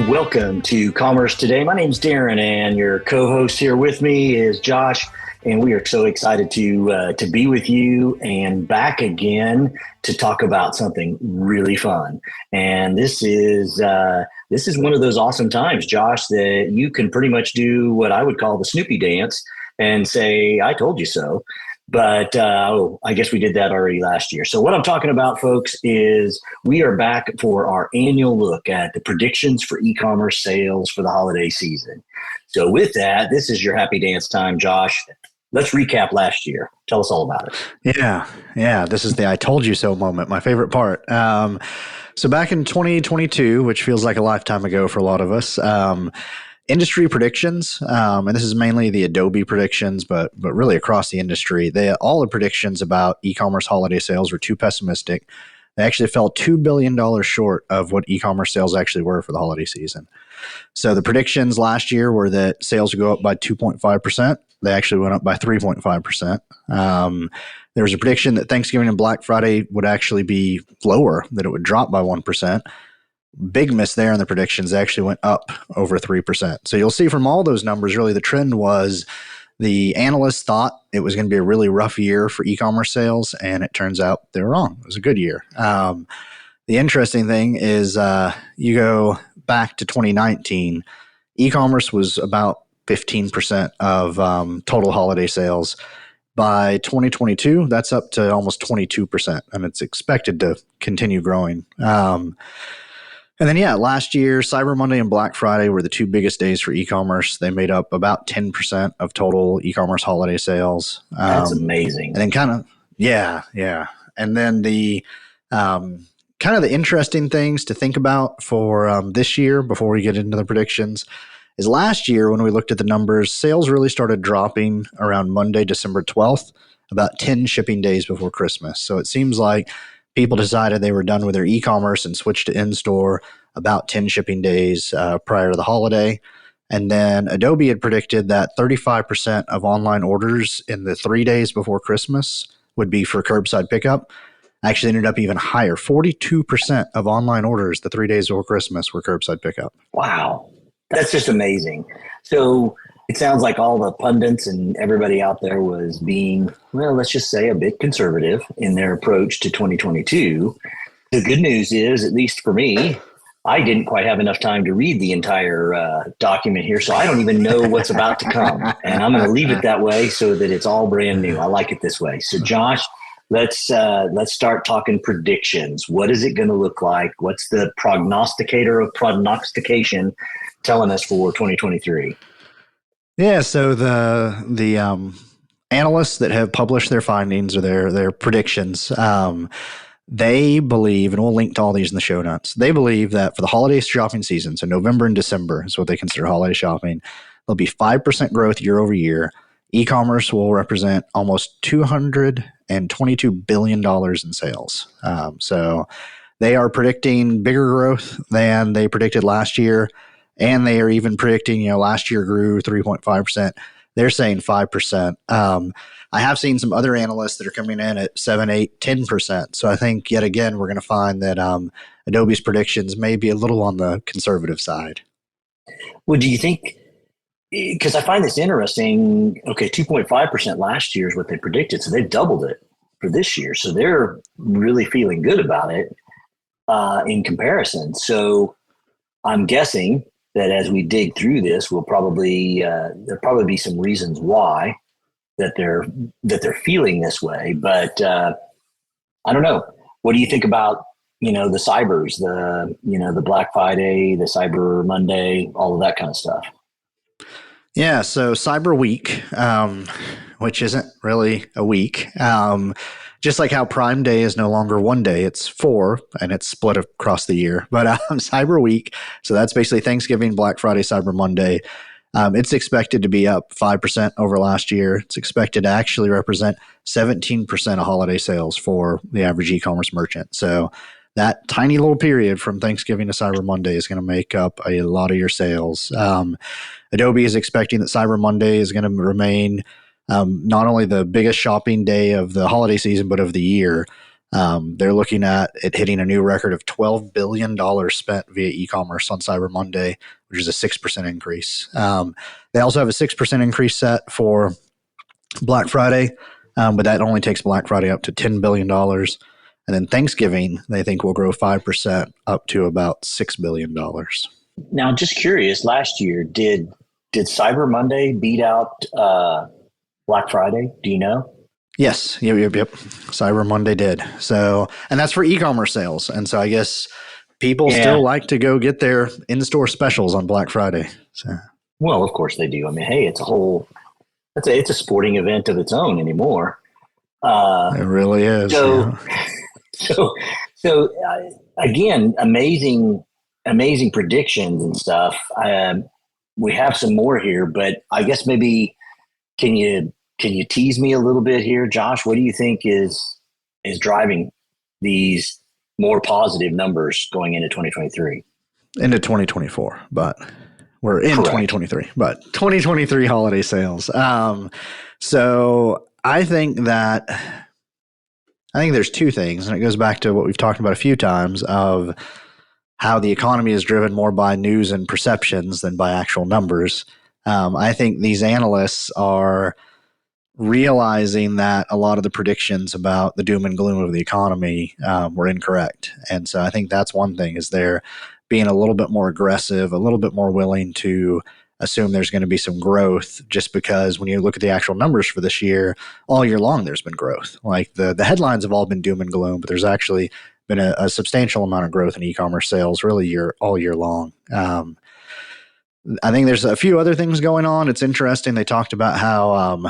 Welcome to Commerce Today. My name's Darren, and your co-host here with me is Josh, and we are so excited to be with you and back again to talk about something really fun. And this is one of those awesome times, Josh, that you can pretty much do what I would call the Snoopy dance and say, "I told you so." But I guess we did that already last year. So what I'm talking about, folks, is we are back for our annual look at the predictions for e-commerce sales for the holiday season. So with that, this is your happy dance time, Josh. Let's recap last year. Tell us all about it. Yeah. This is the "I told you so" moment, my favorite part. So back in 2022, which feels like a lifetime ago for a lot of us, industry predictions, and this is mainly the Adobe predictions, but really across the industry, all the predictions about e-commerce holiday sales were too pessimistic. They actually fell $2 billion short of what e-commerce sales actually were for the holiday season. So the predictions last year were that sales would go up by 2.5%. They actually went up by 3.5%. There was a prediction that Thanksgiving and Black Friday would actually be lower, that it would drop by 1%. Big miss there in the predictions. They actually went up over 3%. So you'll see from all those numbers, really the trend was the analysts thought it was going to be a really rough year for e-commerce sales, and it turns out they were wrong. It was a good year. The interesting thing is you go back to 2019, e-commerce was about 15% of total holiday sales. By 2022, that's up to almost 22%, and it's expected to continue growing. And then, last year, Cyber Monday and Black Friday were the two biggest days for e-commerce. They made up about 10% of total e-commerce holiday sales. That's amazing. And then And then the kind of the interesting things to think about for this year before we get into the predictions is last year when we looked at the numbers, sales really started dropping around Monday, December 12th, about 10 shipping days before Christmas. So it seems like people decided they were done with their e-commerce and switched to in-store about 10 shipping days prior to the holiday. And then Adobe had predicted that 35% of online orders in the 3 days before Christmas would be for curbside pickup. Actually ended up even higher. 42% of online orders the 3 days before Christmas were curbside pickup. Wow. That's just amazing. So it sounds like all the pundits and everybody out there was being, well, let's just say a bit conservative in their approach to 2022. The good news is, at least for me, I didn't quite have enough time to read the entire document here, so I don't even know what's about to come. And I'm going to leave it that way so that it's all brand new. I like it this way. So Josh, let's start talking predictions. What is it going to look like? What's the prognosticator of prognostication telling us for 2023? Yeah, so the analysts that have published their findings or their predictions, they believe, and we'll link to all these in the show notes, they believe that for the holiday shopping season, so November and December is what they consider holiday shopping, there'll be 5% growth year over year. E-commerce will represent almost $222 billion in sales. So they are predicting bigger growth than they predicted last year. And they are even predicting, last year grew 3.5%. They're saying 5%. I have seen some other analysts that are coming in at 7, 8, 10%. So I think yet again, we're going to find that Adobe's predictions may be a little on the conservative side. Well, do you think, because I find this interesting, okay, 2.5% last year is what they predicted. So they've doubled it for this year. So they're really feeling good about it in comparison. So I'm guessing that as we dig through this, we'll probably there'll probably be some reasons why that they're feeling this way. But I don't know. What do you think about the cybers, the Black Friday, the Cyber Monday, all of that kind of stuff? Yeah, so Cyber Week, which isn't really a week. Just like how Prime Day is no longer one day, it's 4, and it's split across the year. But Cyber Week, so that's basically Thanksgiving, Black Friday, Cyber Monday. It's expected to be up 5% over last year. It's expected to actually represent 17% of holiday sales for the average e-commerce merchant. So that tiny little period from Thanksgiving to Cyber Monday is going to make up a lot of your sales. Adobe is expecting that Cyber Monday is going to remain not only the biggest shopping day of the holiday season, but of the year. They're looking at it hitting a new record of $12 billion spent via e-commerce on Cyber Monday, which is a 6% increase. They also have a 6% increase set for Black Friday, but that only takes Black Friday up to $10 billion. And then Thanksgiving, they think will grow 5% up to about $6 billion. Now, just curious, last year, did Cyber Monday beat out Black Friday? Do you know? Yes. Yep. Cyber Monday did. So, and that's for e-commerce sales. And so I guess people still like to go get their in-store specials on Black Friday. So, well, of course they do. I mean, hey, it's a sporting event of its own anymore. It really is. So, again, amazing predictions and stuff. We have some more here, but I guess maybe can you tease me a little bit here, Josh? What do you think is driving these more positive numbers going into 2023? Into 2024, but we're in Correct. 2023, but 2023 holiday sales. So I think there's two things, and it goes back to what we've talked about a few times of how the economy is driven more by news and perceptions than by actual numbers. I think these analysts are realizing that a lot of the predictions about the doom and gloom of the economy were incorrect. And so I think that's one thing, is they're being a little bit more aggressive, a little bit more willing to assume there's going to be some growth, just because when you look at the actual numbers for this year, all year long, there's been growth. Like the headlines have all been doom and gloom, but there's actually been a substantial amount of growth in e-commerce sales really all year long. I think there's a few other things going on. It's interesting. They talked about how,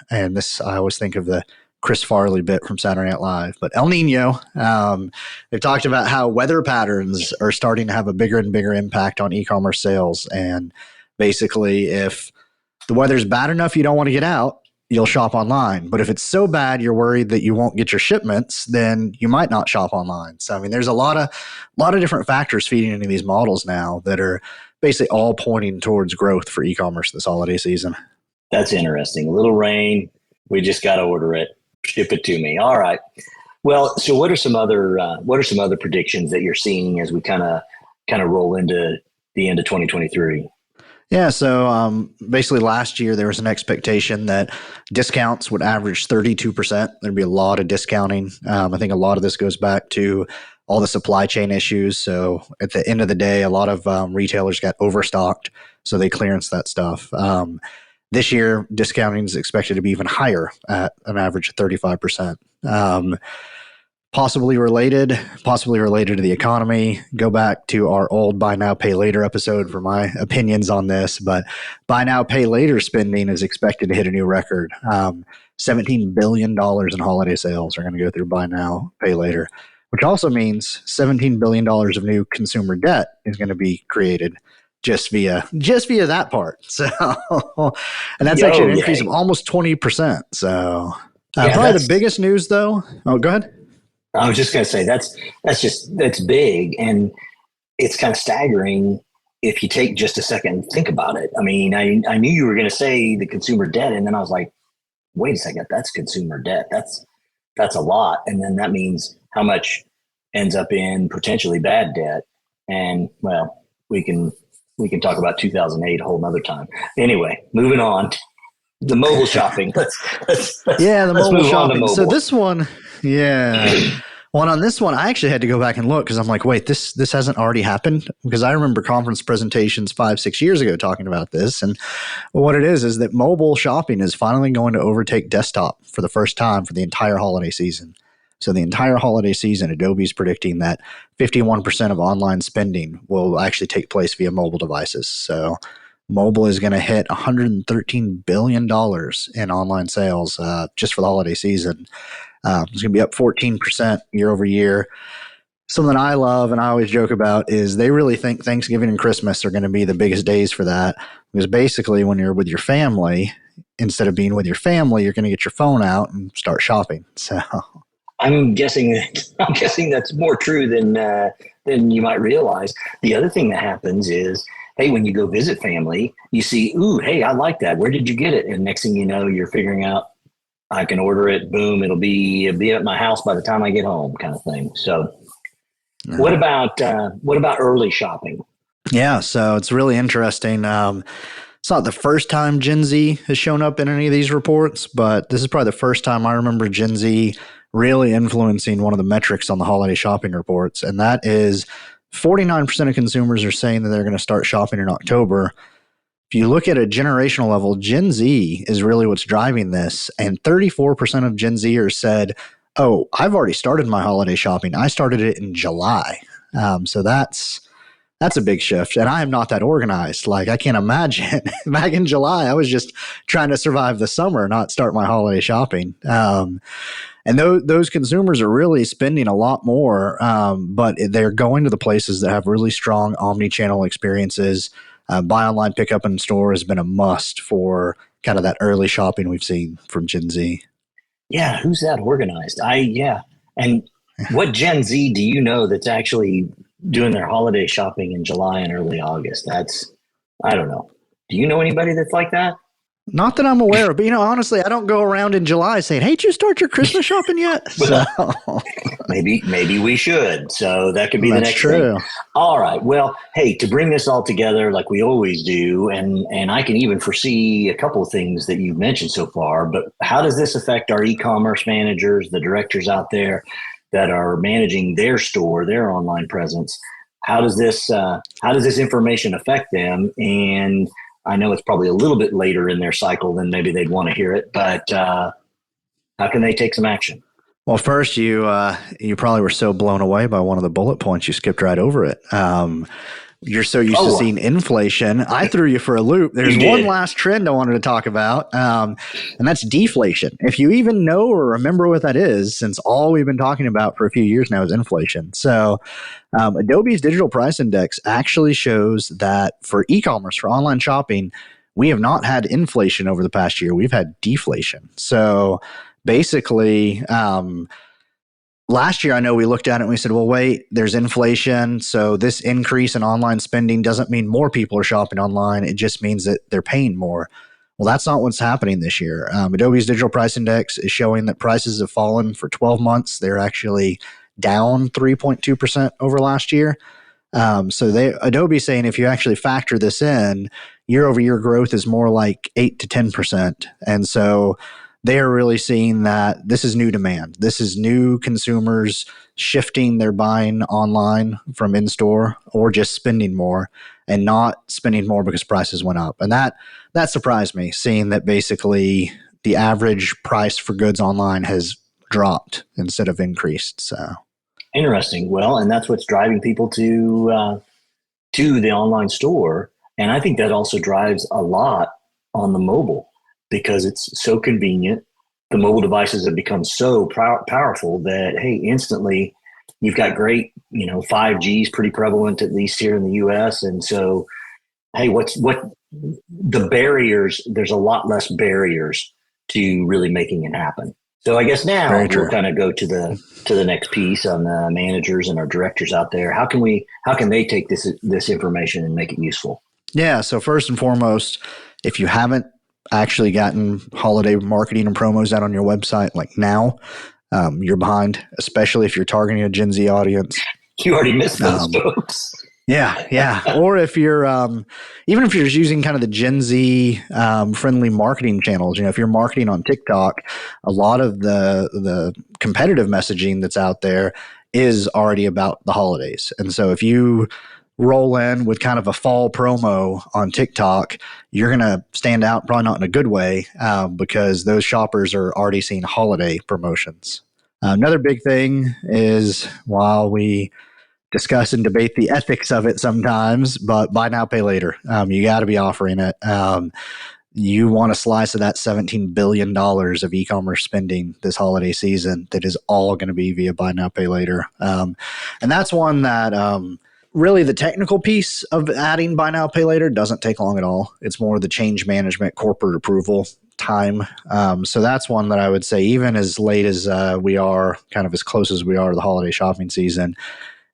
and this, I always think of the Chris Farley bit from Saturday Night Live, but El Nino, they've talked about how weather patterns are starting to have a bigger and bigger impact on e-commerce sales. And basically, if the weather's bad enough you don't want to get out, you'll shop online. But if it's so bad you're worried that you won't get your shipments, then you might not shop online. So I mean, there's a lot of different factors feeding into these models now that are basically all pointing towards growth for e-commerce this holiday season. That's interesting. A little rain, we just got to order it, ship it to me. All right. Well, so what are some other predictions that you're seeing as we kind of roll into the end of 2023? Yeah, so basically last year there was an expectation that discounts would average 32%. There'd be a lot of discounting. I think a lot of this goes back to all the supply chain issues. So at the end of the day, a lot of retailers got overstocked, so they clearance that stuff. This year, discounting is expected to be even higher at an average of 35%. Possibly related to the economy. Go back to our old buy now, pay later episode for my opinions on this, but buy now, pay later spending is expected to hit a new record. $17 billion in holiday sales are going to go through buy now, pay later, which also means $17 billion of new consumer debt is going to be created just via that part. So, and that's actually an increase of almost 20%. So probably the biggest news though. Oh, go ahead. I was just going to say that's big, and it's kind of staggering if you take just a second and think about it. I mean, I knew you were going to say the consumer debt, and then I was like, wait a second, that's consumer debt. That's a lot, and then that means how much ends up in potentially bad debt. And well, we can talk about 2008 a whole nother time. Anyway, moving on. The mobile shopping. Let's mobile shopping. So this one, well, on this one, I actually had to go back and look because I'm like, wait, this hasn't already happened? Because I remember conference presentations 5-6 years ago talking about this. And what it is that mobile shopping is finally going to overtake desktop for the first time for the entire holiday season. So the entire holiday season, Adobe's predicting that 51% of online spending will actually take place via mobile devices. So mobile is going to hit $113 billion in online sales just for the holiday season. It's going to be up 14% year over year. Something I love and I always joke about is they really think Thanksgiving and Christmas are going to be the biggest days for that. Because basically when you're with your family, instead of being with your family, you're going to get your phone out and start shopping. So I'm guessing that's more true than you might realize. The other thing that happens is, hey, when you go visit family, you see, ooh, hey, I like that. Where did you get it? And next thing you know, you're figuring out I can order it. Boom, it'll be at my house by the time I get home, kind of thing. So, Yeah. what about early shopping? Yeah, so it's really interesting. It's not the first time Gen Z has shown up in any of these reports, but this is probably the first time I remember Gen Z really influencing one of the metrics on the holiday shopping reports. And that is 49% of consumers are saying that they're going to start shopping in October. If you look at a generational level, Gen Z is really what's driving this. And 34% of Gen Zers said, "Oh, I've already started my holiday shopping. I started it in July." So that's a big shift. And I am not that organized. Like, I can't imagine. Back in July, I was just trying to survive the summer, not start my holiday shopping. And those consumers are really spending a lot more, but they're going to the places that have really strong omni-channel experiences. Buy online, pick up in store has been a must for kind of that early shopping we've seen from Gen Z. Yeah, who's that organized? Yeah. And what Gen Z do you know that's actually doing their holiday shopping in July and early August? I don't know. Do you know anybody that's like that? Not that I'm aware of, but honestly, I don't go around in July saying, "Hey, did you start your Christmas shopping yet?" So Well, maybe we should. So that could be the that's next true. thing. All right. Well, hey, to bring this all together like we always do, and I can even foresee a couple of things that you've mentioned so far, but how does this affect our e-commerce managers, the directors out there that are managing their store, their online presence? How does this information affect them? And I know it's probably a little bit later in their cycle than maybe they'd want to hear it, but how can they take some action? Well, first, you probably were so blown away by one of the bullet points, you skipped right over it. You're so used to seeing inflation. I threw you for a loop. There's one last trend I wanted to talk about, and that's deflation. If you even know or remember what that is, since all we've been talking about for a few years now is inflation. So Adobe's digital price index actually shows that for e-commerce, for online shopping, we have not had inflation over the past year. We've had deflation. So basically, last year, I know we looked at it and we said, well, wait, there's inflation. So this increase in online spending doesn't mean more people are shopping online. It just means that they're paying more. Well, that's not what's happening this year. Adobe's digital price index is showing that prices have fallen for 12 months. They're actually down 3.2% over last year. Adobe's saying if you actually factor this in, year over year growth is more like 8 to 10%. And so they are really seeing that this is new demand. This is new consumers shifting their buying online from in-store or just spending more and not spending more because prices went up. And that surprised me, seeing that basically the average price for goods online has dropped instead of increased. So Interesting. Well, and that's what's driving people to the online store, and I think that also drives a lot on the mobile because it's so convenient. The mobile devices have become so powerful that hey, instantly you've got great, 5G is pretty prevalent at least here in the U.S. And so, hey, what the barriers? There's a lot less barriers to really making it happen. So I guess now we'll kind of go to the next piece on the managers and our directors out there. How can they take this information and make it useful? Yeah. So first and foremost, if you haven't actually gotten holiday marketing and promos out on your website like now, you're behind, especially if you're targeting a Gen Z audience. You already missed those folks. Yeah. Or if you're, even if you're just using kind of the Gen Z friendly marketing channels, if you're marketing on TikTok, a lot of the competitive messaging that's out there is already about the holidays. And so if you roll in with kind of a fall promo on TikTok, you're going to stand out, probably not in a good way, because those shoppers are already seeing holiday promotions. Another big thing is while we discuss and debate the ethics of it sometimes, but buy now, pay later. You got to be offering it. You want a slice of that $17 billion of e-commerce spending this holiday season that is all going to be via buy now, pay later. And that's one that really the technical piece of adding buy now, pay later doesn't take long at all. It's more the change management, corporate approval time. So that's one that I would say, even as late as we are, kind of as close as we are to the holiday shopping season,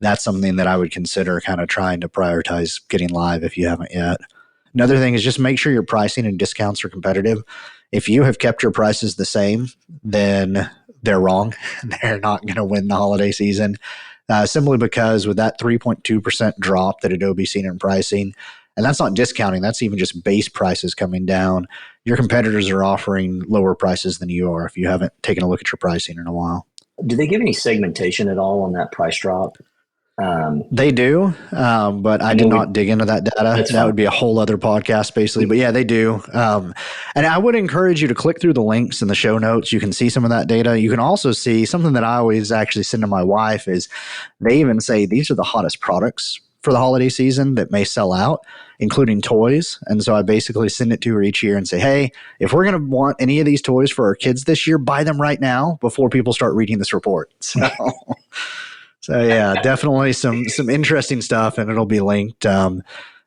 that's something that I would consider kind of trying to prioritize getting live if you haven't yet. Another thing is just make sure your pricing and discounts are competitive. If you have kept your prices the same, then they're wrong. They're not going to win the holiday season, simply because with that 3.2% drop that Adobe's seen in pricing, and that's not discounting, that's even just base prices coming down, your competitors are offering lower prices than you are if you haven't taken a look at your pricing in a while. Do they give any segmentation at all on that price drop? They do, but I did not dig into that data. That would be a whole other podcast, basically. But yeah, they do. And I would encourage you to click through the links in the show notes. You can see some of that data. You can also see something that I always actually send to my wife is they even say these are the hottest products for the holiday season that may sell out, including toys. And so I basically send it to her each year and say, hey, if we're going to want any of these toys for our kids this year, buy them right now before people start reading this report. So yeah, definitely some interesting stuff, and it'll be linked. Depending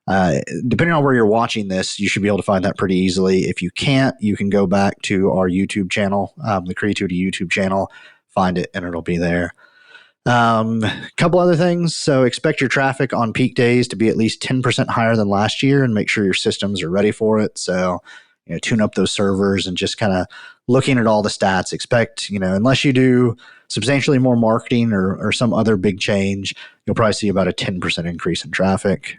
on where you're watching this, you should be able to find that pretty easily. If you can't, you can go back to our YouTube channel, the Creatuity YouTube channel, find it, and it'll be there. Couple other things. So expect your traffic on peak days to be at least 10% higher than last year, and make sure your systems are ready for it. So, tune up those servers and just kind of looking at all the stats. Expect, unless you do substantially more marketing or some other big change, you'll probably see about a 10% increase in traffic.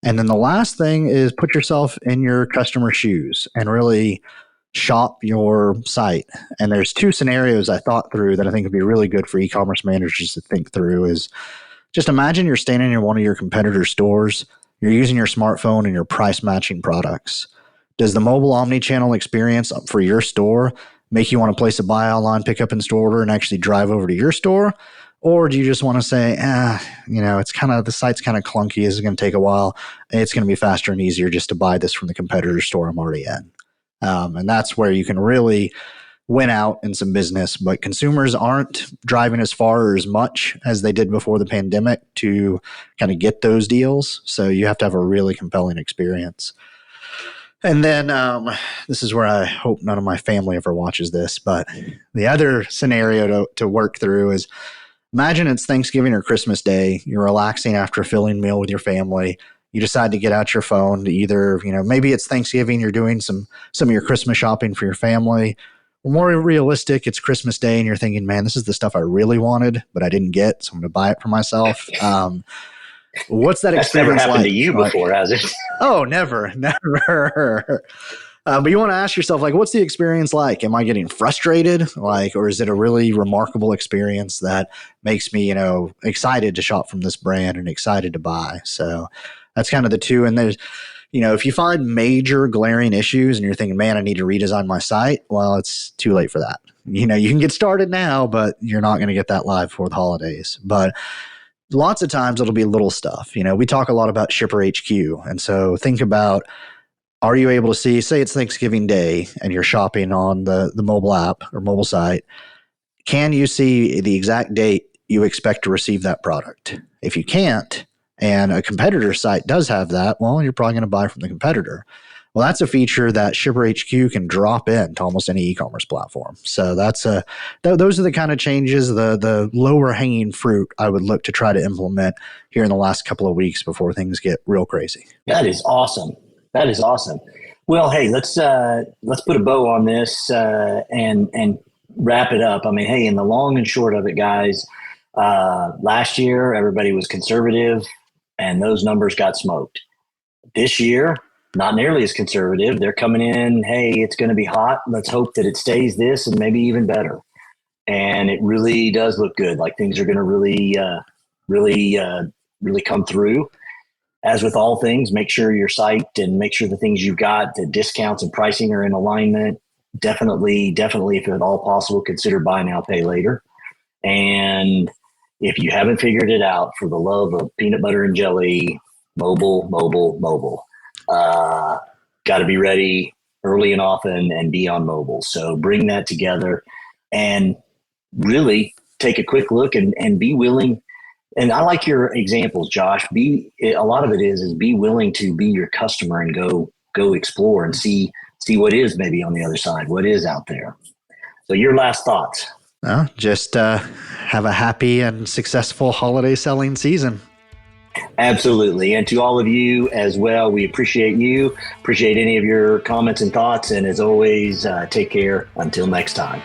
And then the last thing is put yourself in your customer's shoes and really shop your site. And there's two scenarios I thought through that I think would be really good for e-commerce managers to think through is just imagine you're standing in one of your competitors' stores, you're using your smartphone and you're price matching products. Does the mobile omni-channel experience for your store make you want to place a buy online, pick up in store order, and actually drive over to your store? Or do you just want to say, it's the site's kind of clunky, it's going to take a while, it's going to be faster and easier just to buy this from the competitor store I'm already in? And that's where you can really win out in some business. But consumers aren't driving as far or as much as they did before the pandemic to kind of get those deals. So you have to have a really compelling experience. And then this is where I hope none of my family ever watches this, but the other scenario to work through is imagine it's Thanksgiving or Christmas Day. You're relaxing after a filling meal with your family. You decide to get out your phone to either, maybe it's Thanksgiving, you're doing some of your Christmas shopping for your family. Or more realistic, it's Christmas Day and you're thinking, man, this is the stuff I really wanted, but I didn't get, so I'm going to buy it for myself. What's that experience like? That's never happened to you before, has it? Oh, never. But you want to ask yourself, what's the experience like? Am I getting frustrated? Or is it a really remarkable experience that makes me, excited to shop from this brand and excited to buy? So that's kind of the two. And there's, if you find major glaring issues and you're thinking, man, I need to redesign my site, well, it's too late for that. You can get started now, but you're not going to get that live before the holidays. But lots of times it'll be little stuff. We talk a lot about Shipper HQ. And so think about, are you able to see, say it's Thanksgiving Day and you're shopping on the mobile app or mobile site, can you see the exact date you expect to receive that product? If you can't, and a competitor site does have that, well, you're probably going to buy from the competitor. Well, that's a feature that Shipper HQ can drop in to almost any e-commerce platform. So that's those are the kind of changes, the lower hanging fruit I would look to try to implement here in the last couple of weeks before things get real crazy. That is awesome. Well, hey, let's put a bow on this and wrap it up. I mean, hey, in the long and short of it, guys, last year everybody was conservative and those numbers got smoked. This year, not nearly as conservative. They're coming in, hey, it's going to be hot. Let's hope that it stays this and maybe even better. And it really does look good. Like things are going to really come through. As with all things, make sure your site and make sure the things you've got, the discounts and pricing are in alignment. Definitely, if at all possible, consider buy now, pay later. And if you haven't figured it out, for the love of peanut butter and jelly, mobile. Got to be ready early and often and be on mobile. So bring that together and really take a quick look and be willing. And I like your examples, Josh. A lot of it is be willing to be your customer and go explore and see what is maybe on the other side, what is out there. So your last thoughts. Just have a happy and successful holiday selling season. Absolutely. And to all of you as well, we appreciate you, appreciate any of your comments and thoughts. And as always, take care until next time.